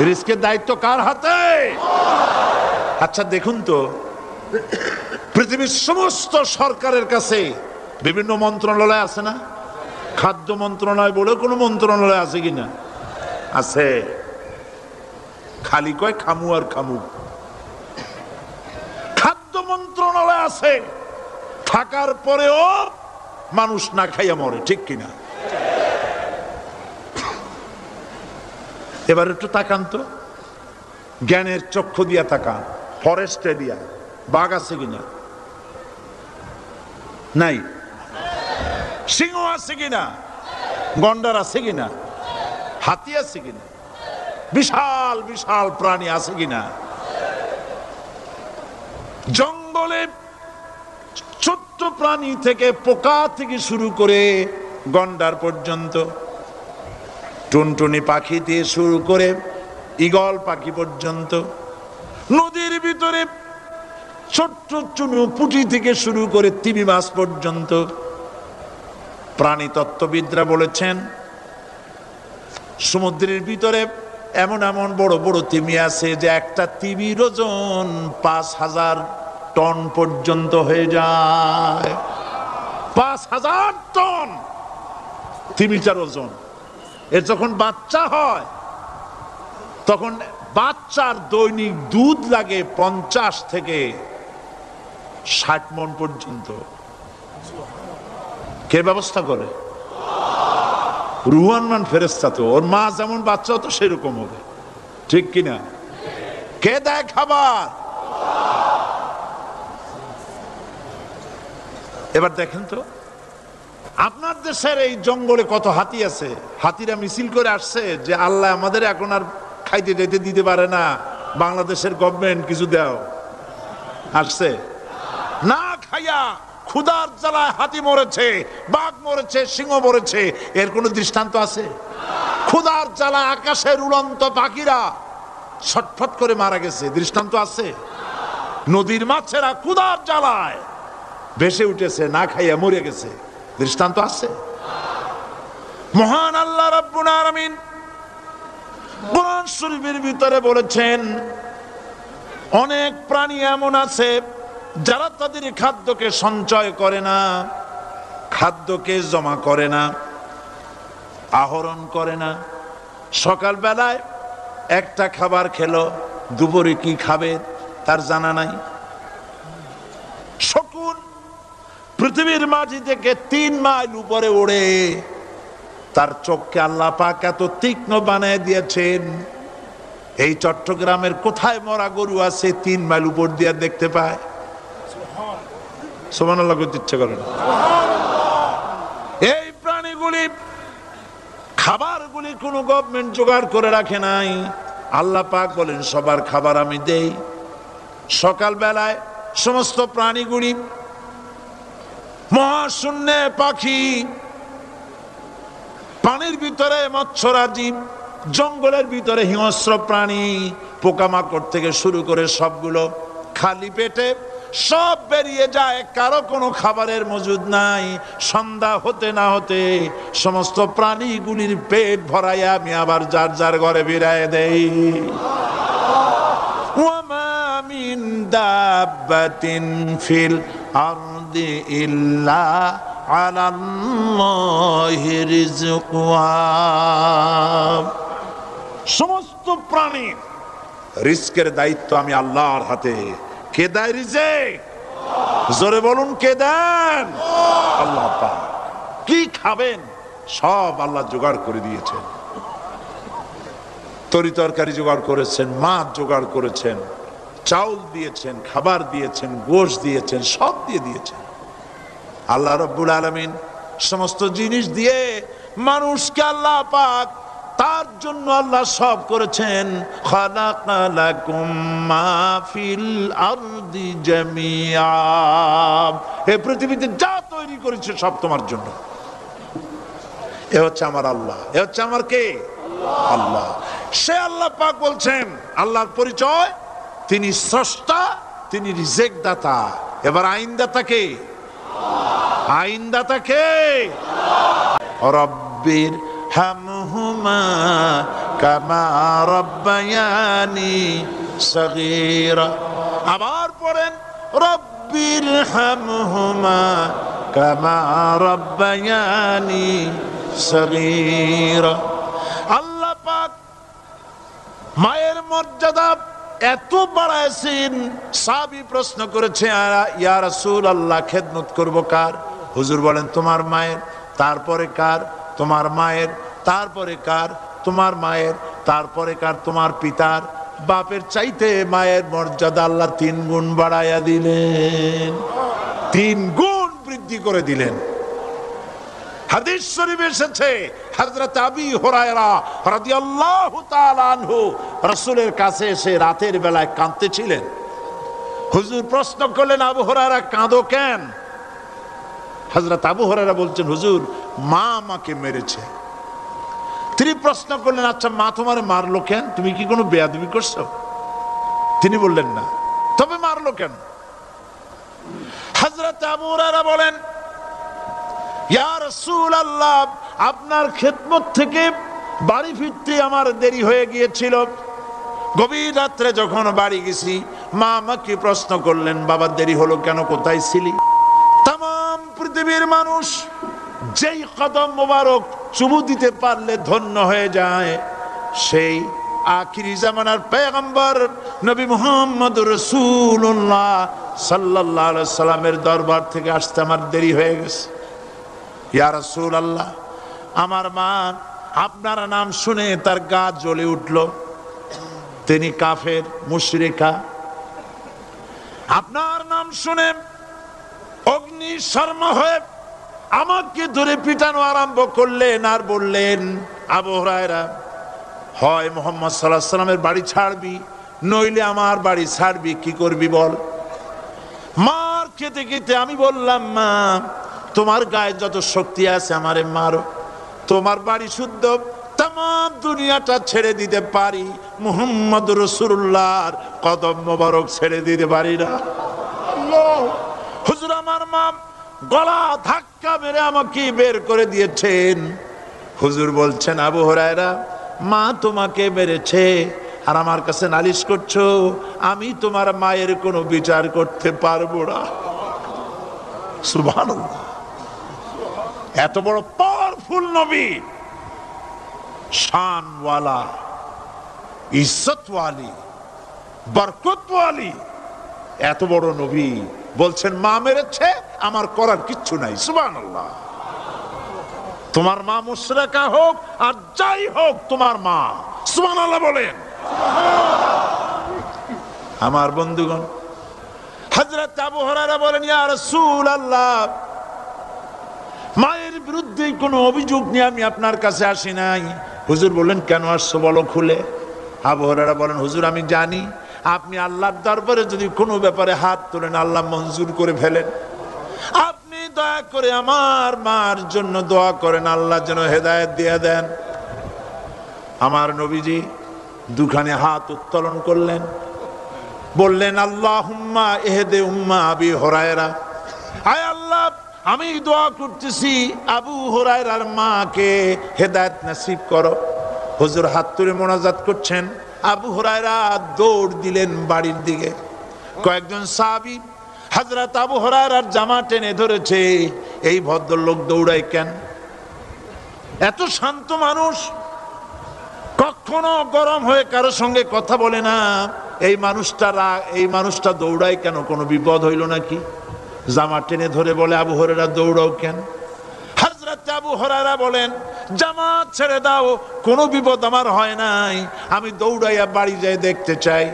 রিস্কের দায়িত্ব কার হাতে? আচ্ছা দেখুন তো, পৃথিবীর সমস্ত সরকারের কাছে বিভিন্ন মন্ত্রণালয় আছে না? খাদ্য মন্ত্রণালয় বলে কোনো মন্ত্রণালয় আছে কিনা? আছে। খালি কয় খামু আর খামু। খাদ্য মন্ত্রণালয় আছে, থাকার পরেও মানুষ না খাইয়া মরে, ঠিক কিনা? এবার একটু তাকান তো, জ্ঞানের চক্ষু দিয়া তাকান, ফরেস্ট এরিয়া, বাঘ আছে কিনা? নাই। সিংহ আছে কিনা? গন্ডার আছে কিনা? হাতি আছে কিনা? বিশাল বিশাল প্রাণী আছে কিনা? জঙ্গলে ছোট্ট প্রাণী থেকে পোকা থেকে শুরু করে গন্ডার পর্যন্ত, টুনটুনি পাখি দিয়ে শুরু করে ঈগল পাখি পর্যন্ত, নদীর ভিতরে ছোট্ট চুনু পুঁটি থেকে শুরু করে তিমি মাছ পর্যন্ত। প্রাণী তত্ত্ববিদরা বলেছেন সমুদ্রের ভিতরে এমন এমন বড় বড় তিমি আছে যে একটা তিমির ওজন ৫,০০০ টন পর্যন্ত হয়ে যায়। ৫,০০০ টন তিমিটার ওজন। এর যখন বাচ্চা হয় তখন বাচ্চার দৈনিক দুধ লাগে ৫০ থেকে ৬০ মণ পর্যন্ত। কে ব্যবস্থা করে? রুহান ফেরেশতা। তো ওর মা যেমন বাচ্চা হতো সেরকম হবে, ঠিক কিনা? কে দেয় খাবার? এবার দেখেন তো, আপনার দেশের এই জঙ্গলে কত হাতি আছে। হাতিরা মিছিল করে আসছে যে আল্লাহ আমাদের এখন আর খাইতে যাইতে দিতে পারে না, বাংলাদেশের গভর্নমেন্ট কিছু দাও। আসছে না খাইয়া ক্ষুধার জ্বালায় হাতি মরেছে, বাঘ মরেছে, সিংহ মরেছে, এর কোনো দৃষ্টান্ত আছে? ক্ষুধার জ্বালায় আকাশের উড়ন্ত পাখিরা ছটফট করে মারা গেছে, দৃষ্টান্ত আছে? নদীর মাছেরা ক্ষুধার জ্বালায় ভেসে উঠেছে, না খাইয়া মরে গেছে, দৃষ্টান্ত আছে? মহান আল্লাহ রাব্বুল আলামিন কোরআন শরীফের ভিতরে বলেছেন অনেক প্রাণী এমন আছে যারা তাদের খাদ্যকে সঞ্চয় করে না, খাদ্যকে জমা করে না, আহরণ করে না। সকাল বেলায় একটা খাবার খেলো, দুপুরে কি খাবে তার জানা নাই। শকুন পৃথিবীর মাটি থেকে ৩ মাইল উপরে ওড়ে, তার চোখকে আল্লাহ পাক এত তীক্ষ্ণ বানিয়ে দিয়েছেন। এই চট্টগ্রামের কোথায় মরা গরু আছে ৩ মাইল উপর দিয়ে দেখতে পায়? সুবহানাল্লাহ করতে ইচ্ছে করে না। এই প্রাণীগুলি খাবারগুলি কোনো গভর্নমেন্ট জোগাড় করে রাখে নাই। আল্লাহ পাক বলেন সবার খাবার আমি দেই। সকাল বেলায় সমস্ত প্রাণীগুলি, মহাশূন্যে পাখি, পানির ভিতরে মৎস্যরাজি, জঙ্গলের ভিতরে হিংস্র প্রাণী, পোকামাকড় থেকে শুরু করে সবগুলো খালি পেটে সব বেরিয়ে যায়, কারো কোনো খাবারের মজুদ নাই। সন্ধ্যা হতে না হতে সমস্ত প্রাণীগুলির পেট ভরাইয়া আমি আবার যার যার ঘরে ফিরায় দেই। ওয়ামা মিন দাব্বাতিন ফিল আরদি ইল্লা আলাল্লাহি রিজকুহা। সমস্ত প্রাণীর রিজকের দায়িত্ব আমি আল্লাহর হাতে। কে দেয় রিজেক? জোরে বলুন, কে দেন? আল্লাহ পাক। কি খাবেন সব আল্লাহ জোগাড় করে দিয়েছেন। তরি তরকারি জোগাড় করেছেন, মাছ জোগাড় করেছেন, চাউল দিয়েছেন, খাবার দিয়েছেন, গোশত দিয়েছেন, সব দিয়ে দিয়েছেন। আল্লাহ রাব্বুল আলামিন সমস্ত জিনিস দিয়ে মানুষকে আল্লাহ পাক তার জন্য আল্লাহ সব করেছেন। খালাকা লাকুম মা ফিল আরদি জামিআ। এই পৃথিবীতে যা তৈরি করেছে সব তোমার জন্য। এ হচ্ছে আমার আল্লাহ, এ হচ্ছে আমার কে? আল্লাহ। সে আল্লাহ পাক বলছেন, আল্লাহর পরিচয় তিনি স্রষ্টা, তিনি রিজেক দাতা। এবার আইনদাতা কে? আইনদাতা কে? রব্বির হামহুমা কামা রাব্বায়ানি সগীরা। আবার পড়েন রব্বিরহামহুমা কামা রাব্বায়ানি সগীরা। আল্লাহ পাক মায়ের মর্যাদা এত বাড়াইছেন। সাহাবী প্রশ্ন করেছে, ইয়া রাসূলুল্লাহ খেদমত করব কার? হুজুর বলেন তোমার মায়ের, তারপরে কার? তোমার মায়ের, তারপরে কার? তোমার মায়ের, তারপরে কার? তোমার পিতার। বাপের চাইতে মায়ের মর্যাদা আল্লাহ 3 গুণ বাড়াইয়া দিলেন, 3 গুণ বৃদ্ধি করে দিলেন। হাদিস শরীফে এসেছে হযরত আবী হুরায়রা রাদিয়াল্লাহু তাআলা আনহু রাসূলের কাছে এসে রাতের বেলায় কাঁদতেছিলেন। হুজুর প্রশ্ন করলেন, আবু হুরায়রা কাঁদো কেন? হযরত আবু হুরায়রা বলছেন, হুজুর মা আমাকে মেরেছে। তিনি প্রশ্ন করলেন, আচ্ছা মা তোমার মারলো কেন? তুমি কি কোনো বেয়াদবি করছো? তিনি বললেন না। তবে মারলো কেন? হযরত আবু হুরায়রা বলেন, ইয়া রাসূলুল্লাহ আপনার খেদমত থেকে বাড়ি ফিরতে আমার দেরি হয়ে গিয়েছিল। গভীর রাত্রে যখন বাড়ি গেছি, মা আমাকে প্রশ্ন করলেন, বাবা দেরি হলো কেন, কোথায় ছিলি? তাম পৃথিবীর মানুষ যেই কদম মোবারক চুমু দিতে পারলে ধন্য হয়ে যায়, সেই আখিরি জামানার পয়গম্বর নবী মুহাম্মদ রাসূলুল্লাহ সাল্লাল্লাহু আলাইহি সাল্লামের দরবার থেকে আসতে আমার দেরি হয়ে গেছে। ইয়া রাসূলুল্লাহ আমার মা আপনার নাম শুনে তার গা জ্বলে উঠল। তিনি কাফের মুশরিকা। আপনার নাম শুনে অগ্নি শর্মা হয়ে আমাকে ধরে পিটানো আরম্ভ করলেন আর বললেন, আবু হুরায়রা হয় মুহাম্মদ সাল্লাল্লাহু আলাইহি সাল্লামের বাড়ি ছাড়বি, নইলে আমার বাড়ি ছাড়বি, কি করবি বল। মার খেতে খেতে আমি বললাম, মা তোমার গায়ে যত শক্তি আছে আমারে মারো, তোমার বাড়ি শুদ্ধ, তামাম দুনিয়াটা ছেড়ে দিতে পারি, মুহাম্মদ রাসূলুল্লাহর কদম মোবারক ছেড়ে দিতে পারি না। হুজুর আমার মা গলা ধাক্কা মেরে আমাকে বের করে দিয়েছেন। হুজুর বলছেন, আবু হুরায়রা মা তোমাকে মেরেছে আর আমার কাছে নালিশ করছো, আমি তোমার মায়ের কোনো বিচার করতে পারবো না। সুবহানাল্লাহ। এত বড় পাওয়ারফুল নবী, শানওয়ালা, ইজ্জতওয়ালি, বরকতওয়ালি, এত বড় নবী বলছেন মা মেরেছে, আমার করার কিচ্ছু নাই। সুবহানাল্লাহ। তোমার মা মুশরিকা হোক আর যাই হোক, তোমার মা। সুবহানাল্লাহ বলেন। আমার বন্ধুগণ, হযরত আবু হুরায়রা বলেন, ইয়া রাসূলুল্লাহ মায়ের বিরুদ্ধে কোনো অভিযোগ নিয়ে আমি আপনার কাছে আসি নাই। হুজুর বললেন, কেন আসছো বলো খুলে। আবু হুরায়রা বলেন, হুজুর আমি জানি আপনি আল্লাহর দরবারে যদি কোনো ব্যাপারে হাত তোলেন আল্লাহ মঞ্জুর করে ফেলেন। আপনি দয়া করে আমার মার জন্য দোয়া করেন, আল্লাহ যেন হেদায়েত দিয়ে দেন। আমার নবীজি দুখানে হাত উত্তোলন করলেন, বললেন, আল্লাহুম্মা ইহদি উম্মা আবি হুরায়রা, আয় আল্লাহ আমি দোয়া করতেছি আবু হুরায়রার মাকে হেদায়েত নসিব করো। হুজুর হাত তুলে মোনাজাত করছেন। আবু হুরায়রা দৌড় দিলেন বাড়ির দিকে। কয়েকজন সাহাবী হযরত আবু হুরায়রার জামা টেনে ধরেছে, এই ভদ্রলোক দৌড়ায় কেন? এত শান্ত মানুষ, কখনো গরম হয়ে কারো সঙ্গে কথা বলে না। এই মানুষটা দৌড়ায় কেন? কোনো বিপদ হইল নাকি? জামা টেনে ধরে বলে, আবু হুরায়রা দৌড়াও কেন? হযরত আবু হুরায়রা বলেন, জামাত ছেড়ে দাও, কোনো বিপদ আমার হয় নাই, আমি দৌড়াইয়া বাড়ি যাই দেখতে চাই।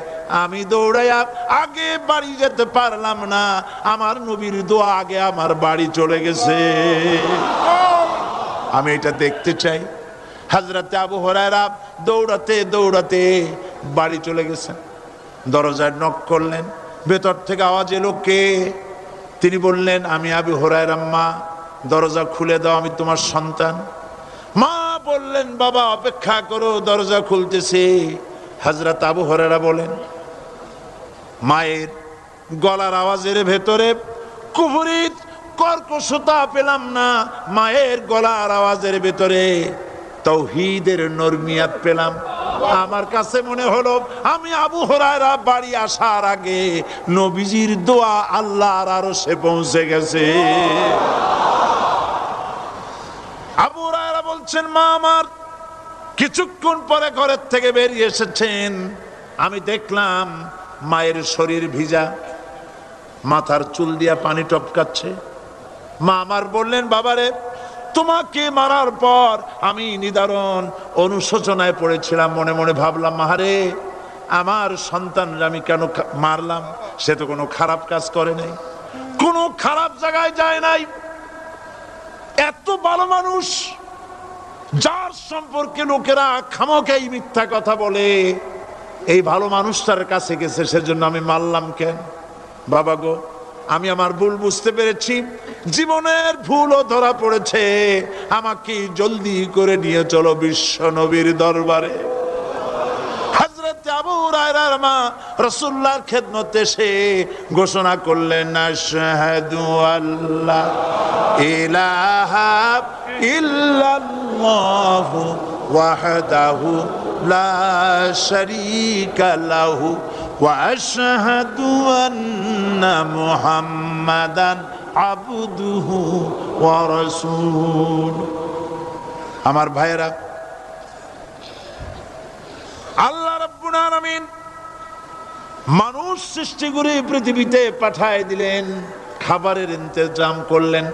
আমি দৌড়াইয়া আগে বাড়ি যেতে পারলাম না, আমার নবীর দোয়া আগে আমার বাড়ি চলে গেছে, আমি এটা দেখতে চাই। হযরত আবু হুরায়রা দৌড়াতে দৌড়াতে বাড়ি চলে গেছেন। দরজায় নক করলেন, ভেতর থেকে আওয়াজ এলো, কে? তিনি বললেন, আমি আবু হুরায়রা, মা দরজা খুলে দাও, আমি তোমার সন্তান। মা বললেন, বাবা অপেক্ষা করো, দরজা খুলতেছে। হযরত আবু হুরায়রা বলেন, মায়ের গলার আওয়াজের ভেতরে কুফরি কর্কশতা পেলাম না, মায়ের গলার আওয়াজের ভেতরে তাওহীদের নরমিয়াত পেলাম। আমার কাছে মনে হলো আমি আবু হুরায়রা বাড়ি আসার আগে নবীজির দোয়া আল্লাহর আরশে পৌঁছে গেছে। আবু হুরায়রা বলছেন, মা আমার কিছুক্ষণ পরে ঘরের থেকে বেরিয়ে এসেছেন, আমি দেখলাম মায়ের শরীর ভিজা, মাথার চুল দিয়া পানি টপকাচ্ছে। মা আমার বললেন, বাবারে তোমাকে মারার পর আমি নিদারুণ অনুশোচনায় পড়েছিলাম, মনে মনে ভাবলাম, মাহারে আমার সন্তানরা আমি কেন মারলাম? সে তো কোনো খারাপ কাজ করে নাই, কোনো খারাপ জায়গায় যায় নাই, এত ভালো মানুষ যার সম্পর্কে লোকেরা খামোখাই মিথ্যা কথা বলে, এই ভালো মানুষটার কাছে গেছে, সেজন্য আমি মারলাম কেন? বাবা গো, আমি আমার ভুল বুঝতে পেরেছি, জীবনের ভুলও ধরা পড়েছে, আমাকে জলদি করে নিয়ে চলো বিশ্ব নবীর দরবারে। হযরত আবু হুরায়রার মা রাসূলুল্লাহর খেদমতে এসে ঘোষণা করলেন, আশহাদু আল্লা ইলাহা ইল্লাল্লাহু ওয়াহদাহু লা শারীকা লাহু ওয়া আশহাদু আন্না মুহাম্মাদান আবদুহু ওয়া রাসূলুহু। আমার ভাইয়েরা, আল্লাহ রাব্বুল আলামিন মানুষ সৃষ্টি করে পৃথিবীতে পাঠায় দিলেন, খাবারের ইন্তজাম করলেন,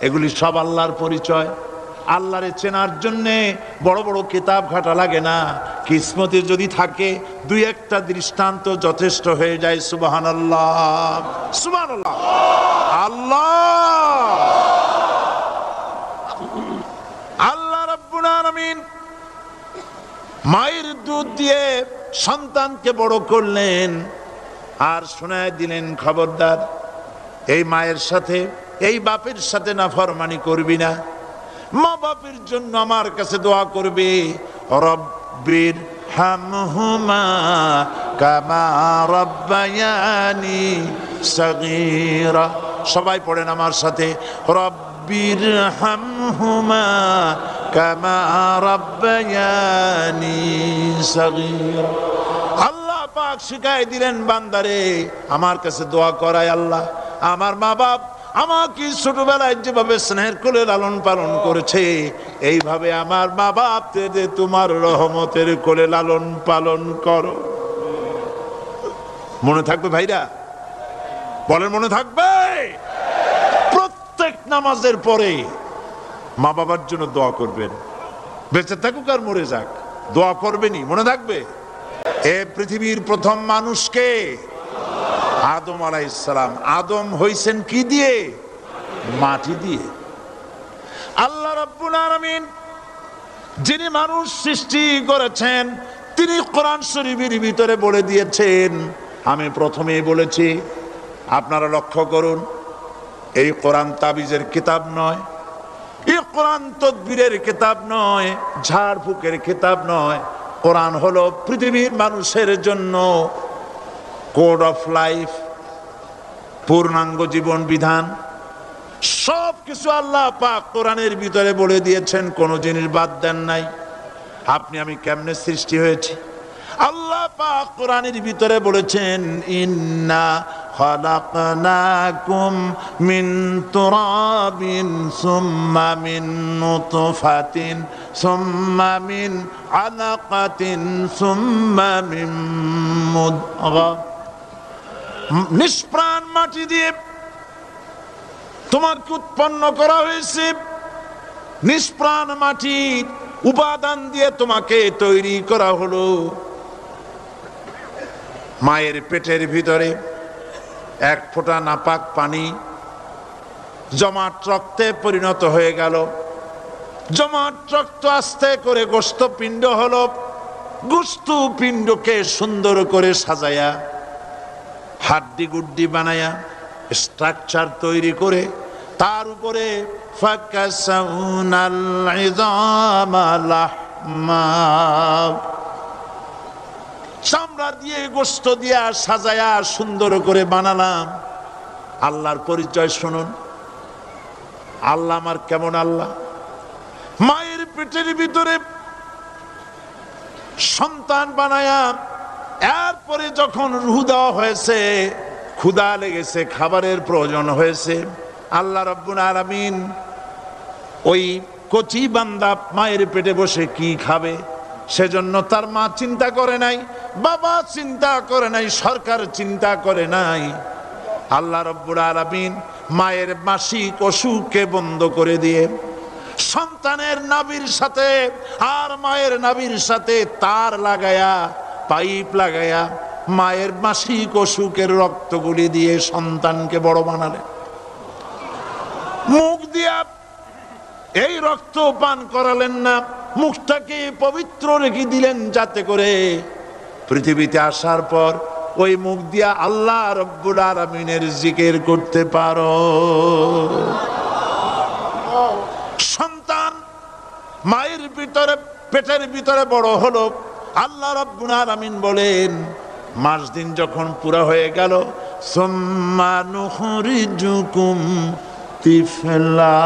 এগুলি সব আল্লাহর পরিচয়। আল্লাহরে চেনার জন্যে বড় বড় কিতাব ঘাটা লাগে না, কিসমতে যদি থাকে দুই একটা দৃষ্টান্ত যথেষ্ট হয়ে যায়। সুবহানাল্লাহ, সুবহানাল্লাহ। আল্লাহ আল্লাহ রাব্বুল আলামিন মায়ের দুধ দিয়ে সন্তানকে বড় করলেন, আর শোনায় দিলেন, খবরদার এই মায়ের সাথে, এই বাপের সাথে নাফরমানি করবি না। মা বাপের জন্য আমার কাছে দোয়া করবে, রব্বির হামহুমা কামা রব্বায়ানি সগীরা। সবাই পড়েন আমার সাথে, রব্বির হামহুমা কামা রব্বায়ানি সগীরা। আল্লাহ পাক শিখাই দিলেন বান্দারে, আমার কাছে দোয়া করায় আল্লাহ, আমার মা বাপ আমাকে ছোটবেলায় যেভাবে স্নেহের কোলে লালন পালন করেছে, এইভাবে আমার মা বাপ তোমার রহমতের কোলে লালন পালন করো। মনে থাকবে ভাইরা? বলেন মনে থাকবে? প্রত্যেক নামাজের পরে মা বাবার জন্য দোয়া করবেন, বেঁচে থাকুক আর মরে যাক, দোয়া করবেনই, মনে থাকবে। এ পৃথিবীর প্রথম মানুষকে আদম আলাইহিস সালাম। আদম হইছেন কি দিয়ে? মাটি দিয়ে। আল্লাহ রাব্বুল আলামিন যিনি মানুষ সৃষ্টি করেছেন, তিনি কোরআন শরীফের ভিতরে বলে দিয়েছেন, আমি প্রথমেই বলেছি, আপনারা লক্ষ্য করুন, এই কোরআন তাবিজের কিতাব নয়, এই কোরআন তদবিরের কিতাব নয়, ঝাড়ফুঁকের কিতাব নয়। কোরআন হলো পৃথিবীর মানুষের জন্য কোড অফ লাইফ, পূর্ণাঙ্গ জীবন বিধান। সব কিছু আল্লাহ পাক কোরআনের ভিতরে বলে দিয়েছেন, কোন জিনিস বাদ দেন নাই। আপনি আমি কেমনে সৃষ্টি হয়েছি, আল্লাহ পাক কোরআনের ভিতরে বলেছেন, ইন্না খালাকনাকুম মিন তুরাবিন সুম্মা মিন নুতফাতিন সুম্মা মিন আলাকাতিন সুম্মা মিন মুদগা। নিষ্প্রাণ মাটি দিয়ে তোমাকে উৎপন্ন করা হয়েছে, নিষ্প্রাণ মাটির উপাদান দিয়ে তোমাকে তৈরি করা হলো। মায়ের পেটের ভিতরে এক ফোঁটা নাপাক পানি জমাট রক্তে পরিণত হয়ে গেল, জমাট রক্ত আস্তে করে গোস্ত পিণ্ড হলো, গোস্ত পিণ্ডকে সুন্দর করে সাজায়া হাড্ডি গুড্ডি বানায়া স্ট্রাকচার তৈরি করে তার উপরে ফাকাসাউনাল ইযামা লাহমা, চামড়া দিয়ে গোস্ত দিয়া সাজায়া সুন্দর করে বানালাম। আল্লাহর পরিচয় শুনুন, আল্লাহ আমার কেমন আল্লাহ। মায়ের পেটের ভিতরে সন্তান বানায়া এরপরে যখন রূহ দেওয়া হয়েছে, ক্ষুধা লেগেছে, খাবারের প্রয়োজন হয়েছে, আল্লাহ রাব্বুল আলামিন ওই কচি বান্দা মায়ের পেটে বসে কি খাবে সেজন্য তার মা চিন্তা করে নাই, বাবা চিন্তা করে নাই, সরকার চিন্তা করে নাই। আল্লাহ রাব্বুল আলামিন মায়ের মাসিক অসুখকে বন্ধ করে দিয়ে সন্তানের নাভির সাথে আর মায়ের নাভির সাথে তার লাগায়া, পাইপ লাগায়া মায়ের মাসিক অসুখের রক্তগুলি দিয়ে সন্তানকে বড় বানালেন। মুখ দিয়া এই রক্ত পান করালেন না, মুখটাকে পবিত্র রেখে দিলেন যাতে করে পৃথিবীতে আসার পর ওই মুখ দিয়া আল্লাহ রাব্বুল আলামিনের জিকির করতে পারো। সন্তান মায়ের ভিতরে, পেটের ভিতরে বড় হলো। আল্লাহ রাব্বুল আলামিন বলেন মাস দিন যখন পুরা হয়ে গেল, সুম্মা নুখরিজুকুম তিফলা,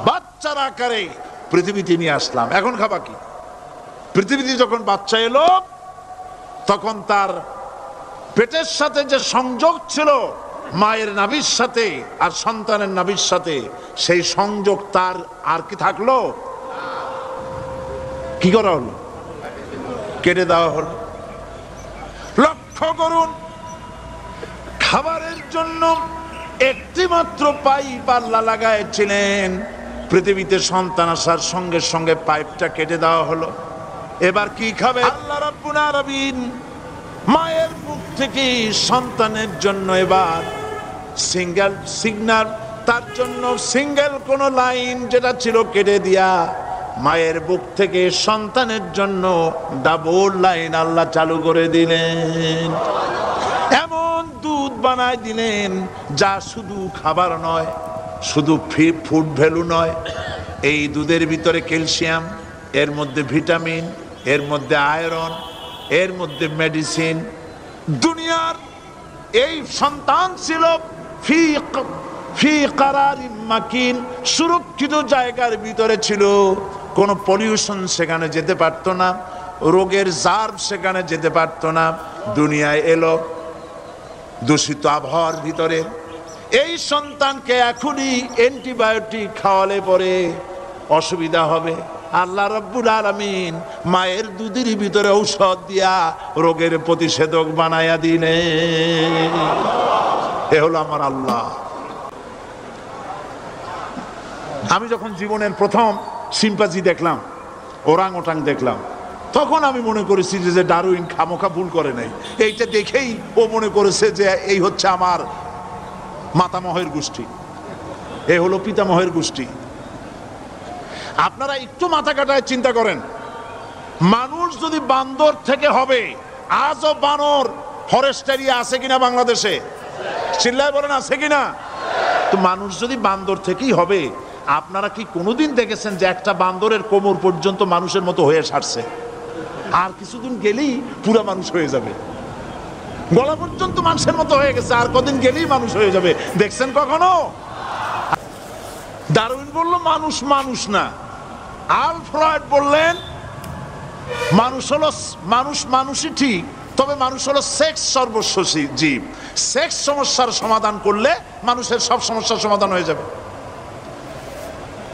বাচ্চার আকারে পৃথিবীতে নিয়ে আসলাম। এখন খাবা কি? পৃথিবীতে যখন বাচ্চা এলো তখন তার পেটের সাথে যে সংযোগ ছিল মায়ের নাভির সাথে আর সন্তানের নাভির সাথে, সেই সংযোগ তার আর কি থাকলো? কি করা হলো? কেটে দেওয়া হলো। লক্ষ্য করুন, খাবারের জন্য একটি মাত্র পাইপ আল্লাহ লাগাইছিলেন, পৃথিবীতে সন্তান আসার সঙ্গে সঙ্গে পাইপটা কেটে দেওয়া হলো। এবার কি খাবে? আল্লাহ রাব্বুল আলামিন মায়ের মুখ থেকে সন্তানের জন্য এবার সিঙ্গেল সিগন্যাল, তার জন্য সিঙ্গেল কোন লাইন যেটা ছিল কেটে দিয়া মায়ের বুক থেকে সন্তানের জন্য ডাবল লাইন আল্লাহ চালু করে দিলেন। এমন দুধ বানায় দিলেন যা শুধু খাবার নয়, শুধু ফুড ভ্যালু নয়, এই দুধের ভিতরে ক্যালসিয়াম, এর মধ্যে ভিটামিন, এর মধ্যে আয়রন, এর মধ্যে মেডিসিন। দুনিয়ার এই সন্তান ছিল ফি কারারিন মাকিন, সুরক্ষিত জায়গার ভিতরে ছিল, কোনো পলিউশন সেখানে যেতে পারতো না, রোগের জার্ম সেখানে যেতে পারতো না। দুনিয়ায় এলো দূষিত আবহাওয়ার ভিতরে। এই সন্তানকে এখনই অ্যান্টিবায়োটিক খাওয়ালে পরে অসুবিধা হবে। আল্লাহ রাব্বুল আলামিন মায়ের দুধের ভিতরে ঔষধ দিয়া রোগের প্রতিষেধক বানায়া দিলেন। এ হলো আমার আল্লাহ। আমি যখন জীবনের প্রথম সিম্পাজি দেখলাম, ওরাং ওটাং দেখলাম, তখন আমি মনে করেছি যে ডারউইন খামোখা ভুল করে নাই। এইটা দেখেই ও মনে করেছে যে এই হচ্ছে আমার মাতামহের গোষ্ঠী, এ হলো পিতামহের গোষ্ঠী। আপনারা একটু মাথা কাটায় চিন্তা করেন, মানুষ যদি বান্দর থেকে হবে, আজও বানর ফরেস্ট এরিয়া আছে কিনা বাংলাদেশে? চিল্লায় বলেন আছে কিনা? তো মানুষ যদি বান্দর থেকেই হবে, আপনারা কি কোনোদিন দেখেছেন যে একটা বান্দরের কোমর পর্যন্ত মানুষের মতো হয়ে সারছে? আর কিছুদিন গেলেই পুরা মানুষ হয়ে যাবে, গলা পর্যন্ত মানুষের মতো হয়ে গেছে, আর কদিন গেলেই মানুষ হয়ে যাবে। দেখছেন কখনো? ডারউইন বলল মানুষ মানুষ না, আলফ্রেড বললেন মানুষ হলো মানুষই ঠিক, তবে মানুষ হলো সেক্স সর্বস্ব জীব। সেক্স সমস্যার সমাধান করলে মানুষের সব সমস্যার সমাধান হয়ে যাবে।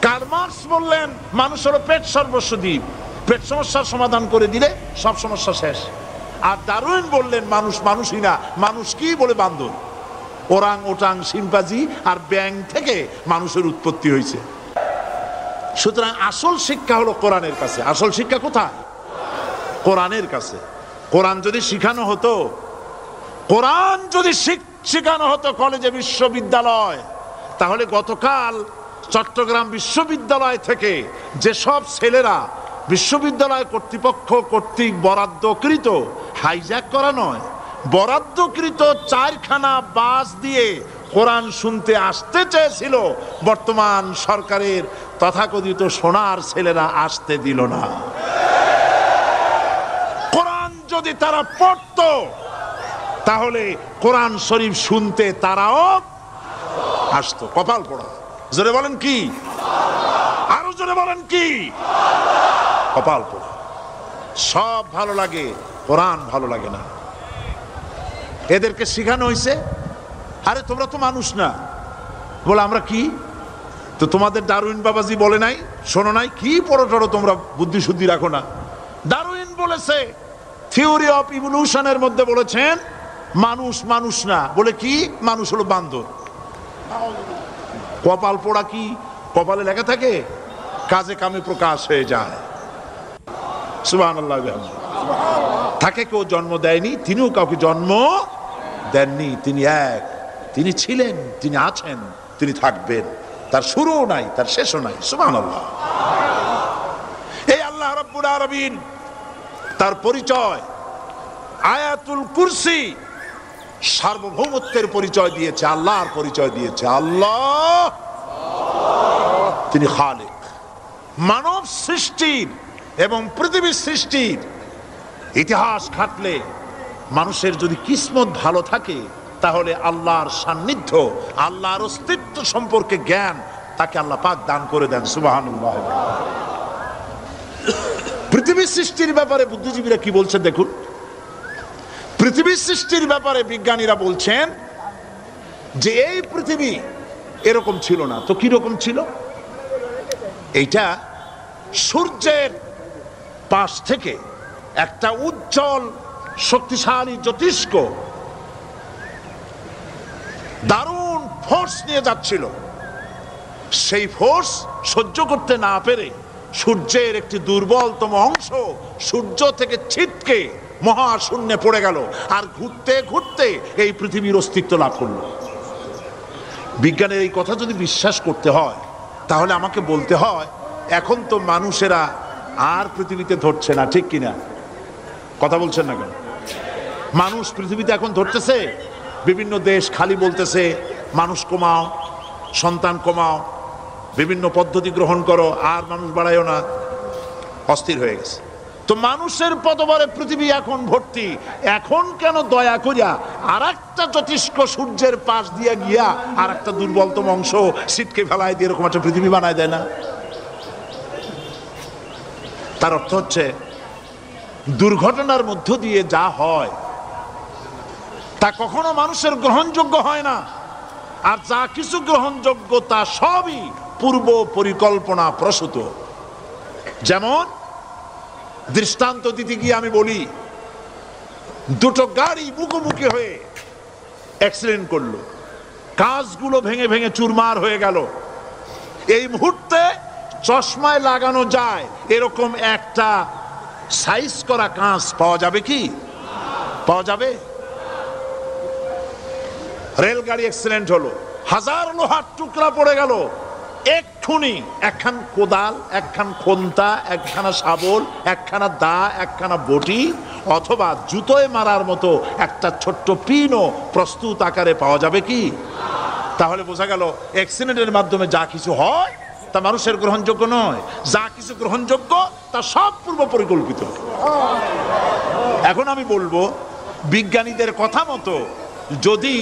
কার্ল মার্কস বললেন মানুষ হলো পেট সর্বস্ব জীব, পেট সমস্যার সমাধান করে দিলে সব সমস্যা শেষ। আর ডারউইন বললেন মানুষ মানুষই না, মানুষ কি বলে বান্দর, ওরাং ওটাং, শিম্পাজি আর ব্যাং থেকে মানুষের উৎপত্তি হয়েছে। সুতরাং আসল শিক্ষা হলো কোরআনের কাছে। আসল শিক্ষা কোথায়? কোরআনের কাছে। কোরআন যদি শিখানো হতো, কোরআন যদি শিখানো হতো কলেজে, বিশ্ববিদ্যালয়, তাহলে গতকাল চট্টগ্রাম বিশ্ববিদ্যালয় থেকে যেসব ছেলেরা বিশ্ববিদ্যালয় কর্তৃপক্ষ কর্তৃক বরাদ্দকৃত, হাইজ্যাক করা নয়, বরাদ্দকৃত 4খানা বাস দিয়ে কোরআন শুনতে আসতে চেয়েছিল, বর্তমান সরকারের তথাকথিত সোনার ছেলেরা আসতে দিল না। কোরআন যদি তারা পড়তো তাহলে কোরআন শরীফ শুনতে তারাও আসতো। কপাল পোড়া। জোরে বলেন কি? আরো জোরে বলেন কি? কপাল পোড়া। সব ভালো লাগে, কোরআন ভালো লাগে না। এদেরকে শেখানো হয়েছে, আরে তোমরা তো মানুষ না। বলে আমরা কি? তো তোমাদের ডারউইন বাবাজি বলে নাই, শোনো নাই? কি পড়ো টড়ো তোমরা, বুদ্ধি শুদ্ধি রাখো না। ডারউইন বলেছে, থিওরি অফ ইভলিউশনের মধ্যে বলেছেন মানুষ মানুষ না। বলে কি? মানুষ হলো বান্দর। কপাল পোড়া কি কপালে লেখা থাকে? কাজে কামে প্রকাশ হয়ে যায়। সুবহানাল্লাহ। তাকে কেউ জন্ম দেয়নি, তিনিও কাউকে জন্ম দেননি। তিনি এক, তিনি ছিলেন, তিনি আছেন, তিনি থাকবেন। তার শুরুও নাই, তার শেষও নাই। সুবহানাল্লাহ। এই আল্লাহ রাব্বুল আলামিন তার পরিচয় আয়াতুল কুরসি সার্বভৌমত্বের পরিচয় দিয়েছে, আল্লাহর পরিচয় দিয়েছে। আল্লাহ তিনি খালিক। মানব সৃষ্টির এবং পৃথিবীর সৃষ্টির ইতিহাস ঘাটলে মানুষের যদি কিসমত ভালো থাকে, তাহলে আল্লাহর সান্নিধ্য, আল্লাহর অস্তিত্ব সম্পর্কে জ্ঞান তাকে আল্লাহ পাক দান করে দেন। সুবহানাল্লাহ। পৃথিবীর সৃষ্টির ব্যাপারে বুদ্ধিজীবীরা কি বলছেন দেখুন। পৃথিবীর সৃষ্টির ব্যাপারে বিজ্ঞানীরা বলছেন যে এই পৃথিবী এরকম ছিল না। তো কি রকম ছিল? এইটা সূর্যের পাশ থেকে একটা উজ্জ্বল শক্তিশালী জ্যোতিষ্ক দারুণ ফোর্স নিয়ে যাচ্ছিল। সেই ফোর্স সহ্য করতে না পেরে সূর্যের একটি দুর্বলতম অংশ সূর্য থেকে ছিটকে মহাশূন্যে পড়ে গেল, আর ঘুরতে ঘুরতে এই পৃথিবীর অস্তিত্ব লাভ করল। বিজ্ঞানের এই কথা যদি বিশ্বাস করতে হয়, তাহলে আমাকে বলতে হয় এখন তো মানুষেরা আর পৃথিবীতে ধরছে না, ঠিক কিনা? কথা বলছেন না কেন? মানুষ পৃথিবীতে এখন ধরতেছে। বিভিন্ন দেশ খালি বলতেছে মানুষ কমাও, সন্তান কমাও, বিভিন্ন পদ্ধতি গ্রহণ করো, আর মানুষ বাড়ায়ও না। অস্থির হয়ে গেছে। তো মানুষের পদবরে পৃথিবী এখন ভর্তি। এখন কেন দয়া করিয়া আর একটা জ্যোতিষ্ক সূর্যের পাশ দিয়া গিয়া আর একটা দুর্বলতম অংশ ছিটকে ফেলায় দিয়ে এরকম একটা পৃথিবী বানায় দেয় না? তার অর্থ হচ্ছে দুর্ঘটনার মধ্য দিয়ে যা হয় তা কখনো মানুষের গ্রহণযোগ্য হয় না। আর যা কিছু গ্রহণযোগ্য তা সবই পূর্ব পরিকল্পনা প্রসূত। যেমন দৃষ্টান্ত দিতে গিয়ে আমি বলি, দুটো গাড়ি মুখোমুখি হয়ে অ্যাক্সিডেন্ট করলো, কাঁচগুলো ভেঙে ভেঙে চুরমার হয়ে গেল। এই মুহূর্তে চশমায় লাগানো যায় এরকম একটা সাইজ করা কাঁচ পাওয়া যাবে কি? পাওয়া যাবে? রেলগাড়ি অ্যাক্সিডেন্ট হলো, হাজার লোহার টুকরা পড়ে গেল, এক্ষুনি একখান কোদাল, একখান খন্তা, একখানা শাবল, একখানা দা, একখানা বটি অথবা জুতোয় মারার মতো একটা ছোট্ট পিনও প্রস্তুত আকারে পাওয়া যাবে কি? তাহলে বোঝা গেল অ্যাক্সিডেন্টের মাধ্যমে যা কিছু হয় তা মানুষের গ্রহণযোগ্য নয়। যা কিছু গ্রহণযোগ্য তা সব পূর্ব পরিকল্পিত। এখন আমি বলবো, বিজ্ঞানীদের কথা মতো যদি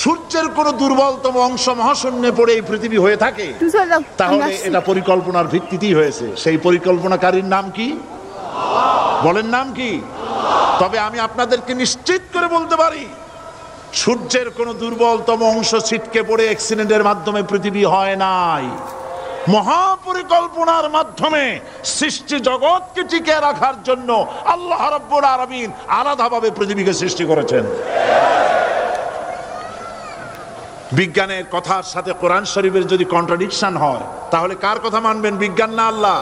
সূর্যের কোন দুর্বলতম অংশ মহাশূন্যে পড়ে এই পৃথিবী হয়ে থাকে, তাহলে এটা পরিকল্পনার ভিত্তিতেই হয়েছে। সেই পরিকল্পনাকারীর নাম কি? বলেন নাম কি? তবে আমি আপনাদেরকে নিশ্চিত করে বলতে পারি, সূর্যের কোন দুর্বলতম অংশ ছিটকে পড়ে অ্যাক্সিডেন্টের মাধ্যমে পৃথিবী হয় নাই। মহাপরিকল্পনার মাধ্যমে সৃষ্টি জগৎকে টিকে রাখার জন্য আল্লাহ রাব্বুল আলামিন আলাদাভাবে পৃথিবীকে সৃষ্টি করেছেন। বিজ্ঞানের কথার সাথে কোরআন শরীফের যদি কন্ট্রাডিকশন হয়, তাহলে কার কথা মানবেন? বিজ্ঞান না আল্লাহ?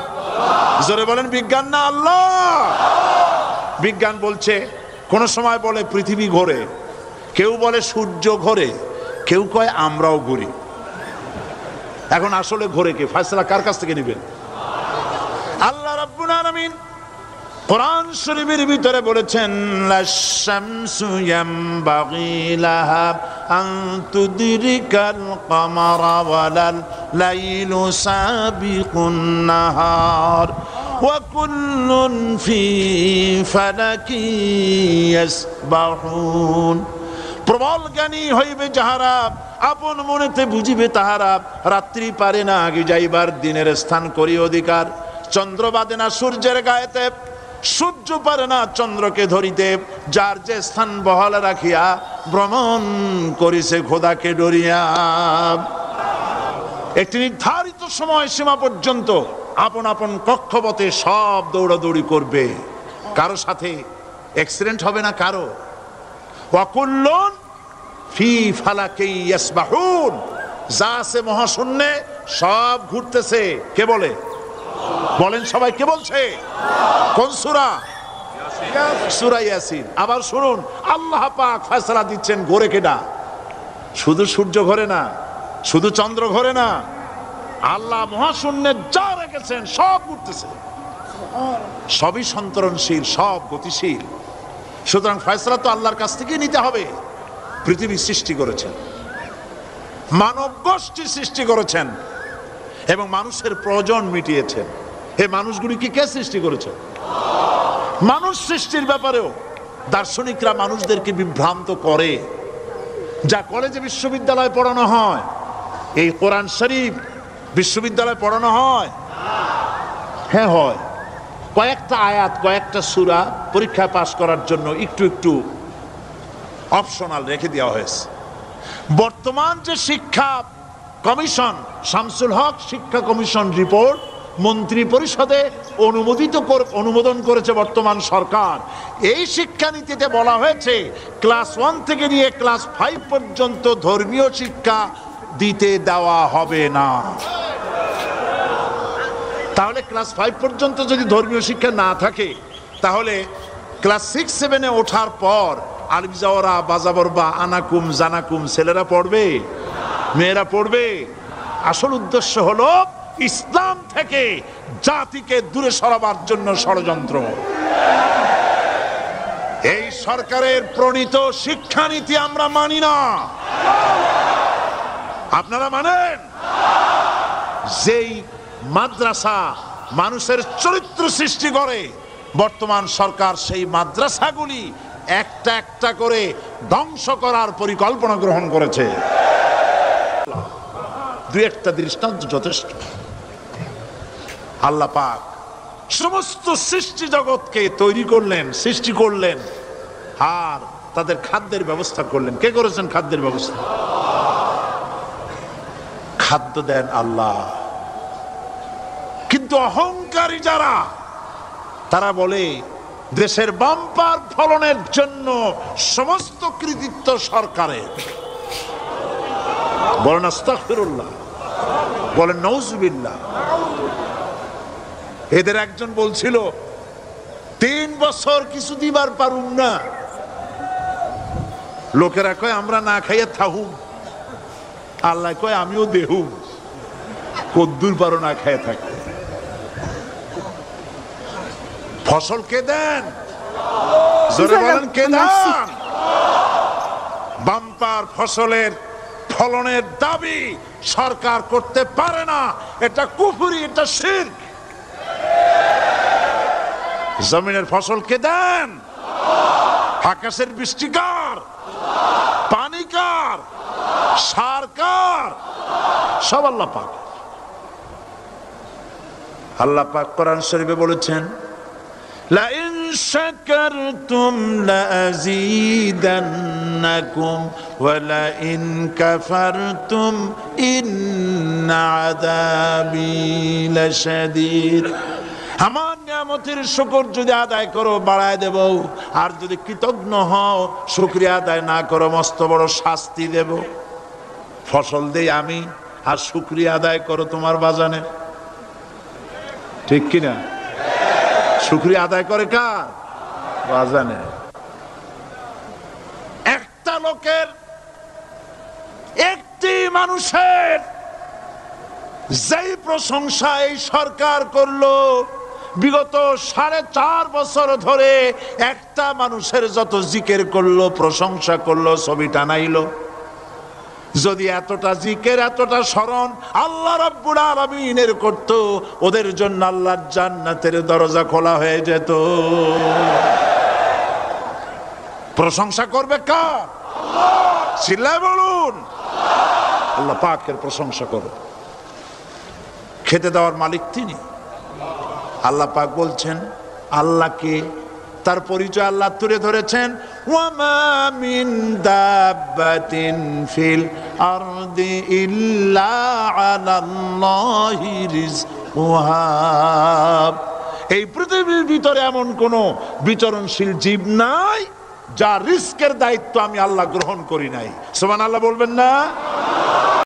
জোরে বলেন, বিজ্ঞান না আল্লাহ? বিজ্ঞান বলছে, কোন সময় বলে পৃথিবী ঘোরে, কেউ বলে সূর্য ঘোরে, কেউ কয় আমরাও ঘুরি। এখন আসলে ঘোরে কে? ফয়সালা কার কাছ থেকে নেবেন? আল্লাহ রাব্বুল আলামিন কোরআন শরীফের ভিতরে বলেছেন, লাশ-শামসু ইয়ামবাগি লাহা আন তুদরিকাল কামারা ওয়ালাল লাইলু সাবিকুন নাহার ওয়া কুল্লুন ফি ফালাকি ইয়াসবাহুন। প্রবল জ্ঞানী হইবে যাহারা, আপন মনেতে বুঝিবে তাহারা। রাত্রি পারে না আগে যাইবার, দিনের স্থান করি অধিকার। চন্দ্র বাদে না সূর্যের গায়েতে, সূর্য পারে না চন্দ্রকে ধরিতে, যার যে স্থান বহাল রাখিয়া ভ্রমণ করিছে খোদাকে ডরিয়া। একটি নির্ধারিত সময় সীমা পর্যন্ত আপন আপন কক্ষপথে সব দৌড়াদৌড়ি করবে, কারো সাথে অ্যাক্সিডেন্ট হবে না কারো। ওয়াকুল্লুন ফি ফালাকি ইয়াসবাহুন, যা আছে মহাশূন্যে সব ঘুরতেছে। কে বলে? বলেন সবাই, কে বলছে? কোন সূরা? সূরা ইয়াসিন। আবার শুনুন, আল্লাহ পাক ফয়সালা দিচ্ছেন ঘোরে কেডা? শুধু সূর্য ঘোরে না, শুধু চন্দ্র ঘোরে না, আল্লাহ মহাশূন্যে যা রেখেছেন সব ঘুরতেছে, সবই সন্তরণশীল, সব গতিশীল। সুতরাং ফয়সালা তো আল্লাহর কাছ থেকে নিতে হবে। পৃথিবী সৃষ্টি করেছেন, মানব গোষ্ঠী সৃষ্টি করেছেন এবং মানুষের প্রয়োজন মিটিয়েছেন। এই মানুষগুলিকে কে সৃষ্টি করেছেন? মানুষ সৃষ্টির ব্যাপারেও দার্শনিকরা মানুষদেরকে বিভ্রান্ত করে। যা কলেজে বিশ্ববিদ্যালয়ে পড়ানো হয়, এই কোরআন শরীফ বিশ্ববিদ্যালয়ে পড়ানো হয়? হ্যাঁ হয়। কয়েকটা আয়াত, কয়েকটা সূরা পরীক্ষায় পাশ করার জন্য একটু একটু অপশনাল রেখে দেওয়া হয়েছে। বর্তমান যে শিক্ষা কমিশন, শামসুল হক শিক্ষা কমিশন রিপোর্ট মন্ত্রী পরিষদে অনুমোদন করেছে বর্তমান সরকার। এই শিক্ষানীতিতে বলা হয়েছে ক্লাস 1 থেকে নিয়ে ক্লাস 5 পর্যন্ত ধর্মীয় শিক্ষা দিতে দেওয়া হবে না। তাহলে ক্লাস 5 পর্যন্ত যদি ধর্মীয় শিক্ষা না থাকে, তাহলে ক্লাস 6-7-এ ওঠার পর আলিফ জাওরা বাজাবর বা আনাকুম জানাকুম ছেলেরা পড়বে? মেয়েরা পড়বে? আসল উদ্দেশ্য হলো ইসলাম থেকে জাতিকে দূরে সরাবার জন্য ষড়যন্ত্র। এই সরকারের প্রণীত শিক্ষানীতি আমরা মানি না। আপনারা মানেন? যেই মাদ্রাসা মানুষের চরিত্র সৃষ্টি করে, বর্তমান সরকার সেই মাদ্রাসাগুলি একটা একটা করে ধ্বংস করার পরিকল্পনা গ্রহণ করেছে। দুই একটা দৃষ্টান্ত যথেষ্ট। আল্লাহ পাক সমস্ত সৃষ্টি জগৎকে তৈরি করলেন, সৃষ্টি করলেন, আর তাদের খাদ্যের ব্যবস্থা করলেন। কে করেছেন খাদ্যের ব্যবস্থা? খাদ্য দেন আল্লাহ। কিন্তু অহংকারী যারা, তারা বলে দেশের বাম্পার ফলনের জন্য সমস্ত কৃতিত্ব সরকারের। বলেন আস্তাগফিরুল্লাহ, বলেন নাউজুবিল্লাহ। এদের একজন বলছিল 3 বছর কিছু দিবার পারুম না। লোকেরা কয় আমরা না খাইয়া থাহুম, আল্লাহ কয় আমিও দেহুম। কদ্দুর পারো না খাইয়া থাকতে? ফসল কে দেন? জোরে বলেন কে দেন? বাম্পার ফসলের ফলনের দাবি সরকার করতে পারে না। এটা কুফরি, এটা শিরক। জমিনের ফসল কে দেন? আকাশের বৃষ্টি কার? পানি কার? সার কার? সব আল্লাহ পাক। আল্লাহ পাক কোরআন শরীফে বলেছেন, লাইন শাকারতুম লাযীদান্নাকুম ওয়া লাইন কাফারতুম ইন্না আযাবী লাশাদীদ। আমার নিয়ামতের শুকর যদি আদায় করো বাড়ায় দেব, আর যদি কৃতজ্ঞ হও, শুকরিয়া আদায় না করো, মস্ত বড় শাস্তি দেব। ফসল দেই আমি, আর শুকরিয়া আদায় করো তোমার বাজানে। ঠিক কিনা? শুকরিয়া আদায় করে কার? বাজানে। একটা লোকের, একটি মানুষের যেই প্রশংসা এই সরকার করলো, বিগত 4.5 বছর ধরে একটা মানুষের যত জিকির করলো, প্রশংসা করলো, ছবি টানাইলো, যদি এতটা জিকির, এতটা স্মরণ আল্লাহ রাব্বুল আলামিনের করত, ওদের জন্য আল্লাহর জান্নাতের দরজা খোলা হয়ে যেত। প্রশংসা করবে কার? চিল্লায় বলুন, আল্লাহ পাকের প্রশংসা করো। খেতে দেওয়ার মালিক তিনি। আল্লাহ পাক বলছেন, আল্লাহকে, তার পরিচয় আল্লাহ তুলে ধরেছেন, ওয়ামা মিন দাব্বাতিন ফিল আরদি ইল্লা আলাল্লাহি রিজকুহা। এই পৃথিবীর ভিতরে এমন কোন বিচরণশীল জীব নাই যার রিস্কের দায়িত্ব আমি আল্লাহ গ্রহণ করি নাই। সুবহানাল্লাহ বলবেন না?